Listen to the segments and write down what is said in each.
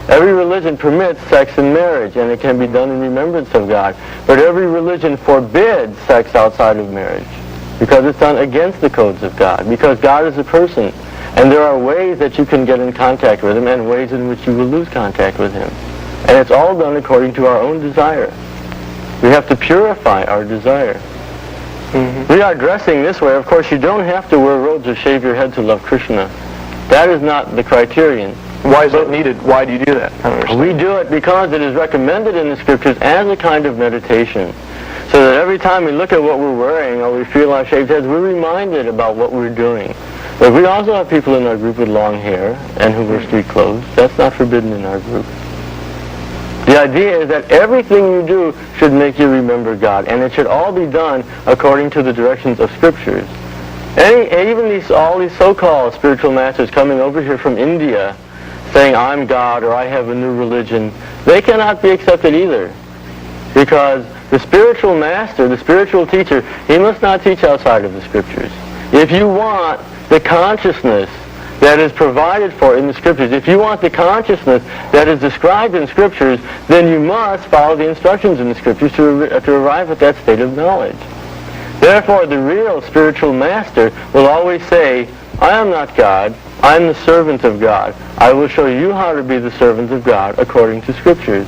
Every religion permits sex in marriage, and it can be done in remembrance of God. But every religion forbids sex outside of marriage, because it's done against the codes of God, because God is a person. And there are ways that you can get in contact with him and ways in which you will lose contact with him. And it's all done according to our own desire. We have to purify our desire. We are dressing this way. Of course, you don't have to wear robes or shave your head to love Krishna. That is not the criterion. Why is that needed? Why do you do that? We do it because it is recommended in the scriptures as a kind of meditation. So that every time we look at what we're wearing or we feel our shaved heads, we're reminded about what we're doing. But we also have people in our group with long hair and who wear street clothes. That's not forbidden in our group. The idea is that everything you do should make you remember God, and it should all be done according to the directions of scriptures. Even all these so-called spiritual masters coming over here from India saying, I'm God, or I have a new religion, they cannot be accepted either. Because the spiritual master, the spiritual teacher, he must not teach outside of the scriptures. If you want the consciousness that is provided for in the scriptures, if you want the consciousness that is described in scriptures, then you must follow the instructions in the scriptures to arrive at that state of knowledge. Therefore, the real spiritual master will always say, I am not God, I am the servant of God. I will show you how to be the servant of God according to scriptures.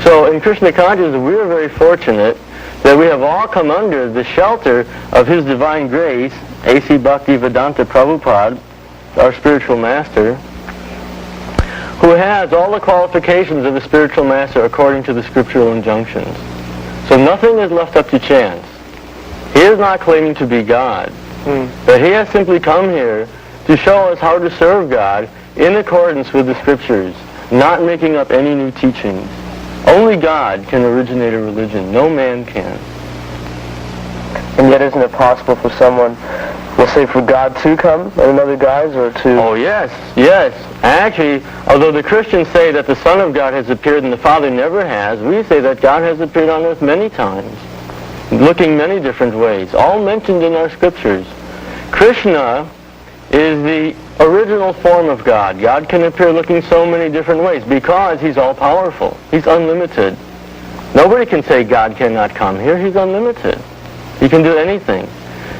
So in Krishna consciousness, we are very fortunate that we have all come under the shelter of His divine grace, A.C. Bhaktivedanta Prabhupada, our spiritual master, who has all the qualifications of a spiritual master according to the scriptural injunctions. So nothing is left up to chance. He is not claiming to be God, but he has simply come here to show us how to serve God in accordance with the scriptures, not making up any new teachings. Only God can originate a religion. No man can. And yet isn't it possible for someone, we'll say for God to come in another guise, or to... Oh, yes, yes. Actually, although the Christians say that the Son of God has appeared and the Father never has, we say that God has appeared on earth many times, looking many different ways, all mentioned in our scriptures. Krishna is the original form of God. God can appear looking so many different ways because He's all-powerful. He's unlimited. Nobody can say God cannot come here. He's unlimited. He can do anything.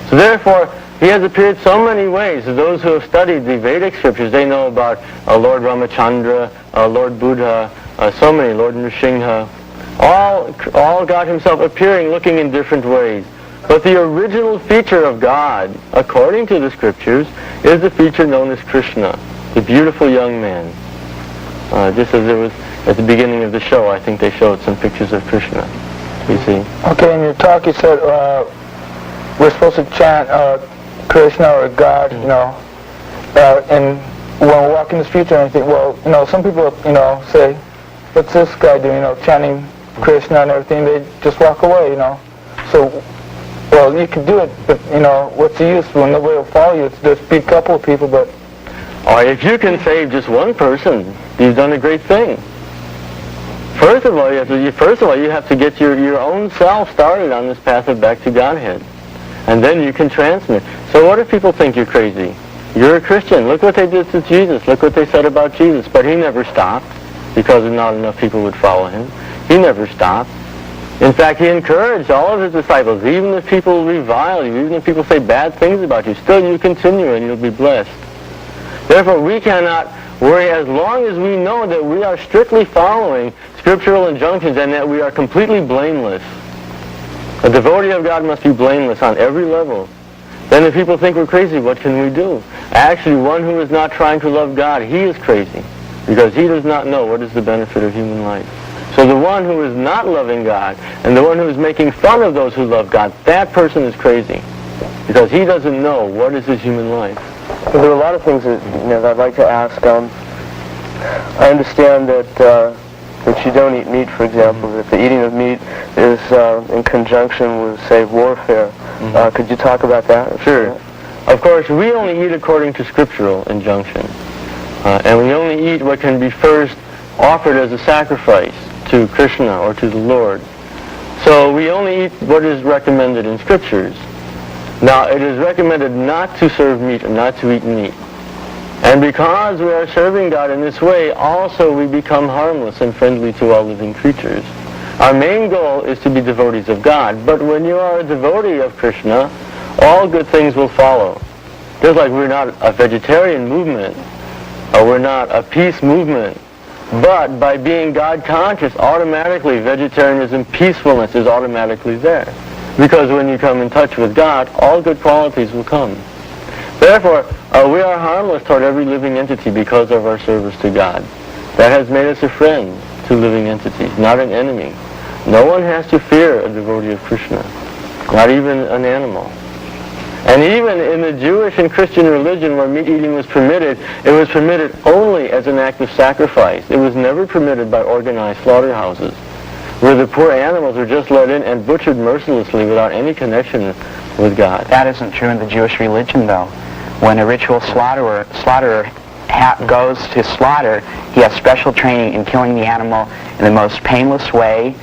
So therefore, He has appeared so many ways. Those who have studied the Vedic scriptures, they know about Lord Ramachandra, Lord Buddha, so many, Lord Nrsimha, all God Himself appearing, looking in different ways. But the original feature of God, according to the scriptures, is the feature known as Krishna, the beautiful young man. Just as there was at the beginning of the show, I think they showed some pictures of Krishna. You see? Okay, in your talk you said we're supposed to chant Krishna or God, you know, and when we're walking the streets or anything. Well, you know, some people, you know, say, what's this guy doing, you know, chanting Krishna and everything? They just walk away, you know. So, well, you can do it, but, you know, what's the use when nobody will follow you? It's just be a couple of people, but... Or if you can save just one person, you've done a great thing. First of all, you have to get your own self started on this path of back to Godhead. And then you can transmit. So what if people think you're crazy? You're a Christian. Look what they did to Jesus. Look what they said about Jesus. But He never stopped because not enough people would follow Him. He never stopped. In fact, He encouraged all of His disciples, even if people revile you, even if people say bad things about you, still you continue and you'll be blessed. Therefore, we cannot worry as long as we know that we are strictly following scriptural injunctions and that we are completely blameless. A devotee of God must be blameless on every level. Then if people think we're crazy, what can we do? Actually, one who is not trying to love God, he is crazy, because he does not know what is the benefit of human life. So the one who is not loving God, and the one who is making fun of those who love God, that person is crazy, because he doesn't know what is his human life. Well, there are a lot of things that, that I'd like to ask. I understand that you don't eat meat, for example, that the eating of meat is in conjunction with, say, warfare. Could you talk about that? Sure. Of course, we only eat according to scriptural injunction. And we only eat what can be first offered as a sacrifice to Krishna or to the Lord. So we only eat what is recommended in scriptures. Now, it is recommended not to serve meat and not to eat meat. And because we are serving God in this way, also we become harmless and friendly to all living creatures. Our main goal is to be devotees of God, but when you are a devotee of Krishna, all good things will follow. Just like we're not a vegetarian movement, or we're not a peace movement, but by being God-conscious, automatically vegetarianism, peacefulness is automatically there. Because when you come in touch with God, all good qualities will come. Therefore, we are harmless toward every living entity because of our service to God. That has made us a friend to living entities, not an enemy. No one has to fear a devotee of Krishna, not even an animal. And even in the Jewish and Christian religion where meat eating was permitted, it was permitted only as an act of sacrifice. It was never permitted by organized slaughterhouses, where the poor animals were just let in and butchered mercilessly without any connection with God. That isn't true in the Jewish religion, though. When a ritual slaughterer goes to slaughter, he has special training in killing the animal in the most painless way,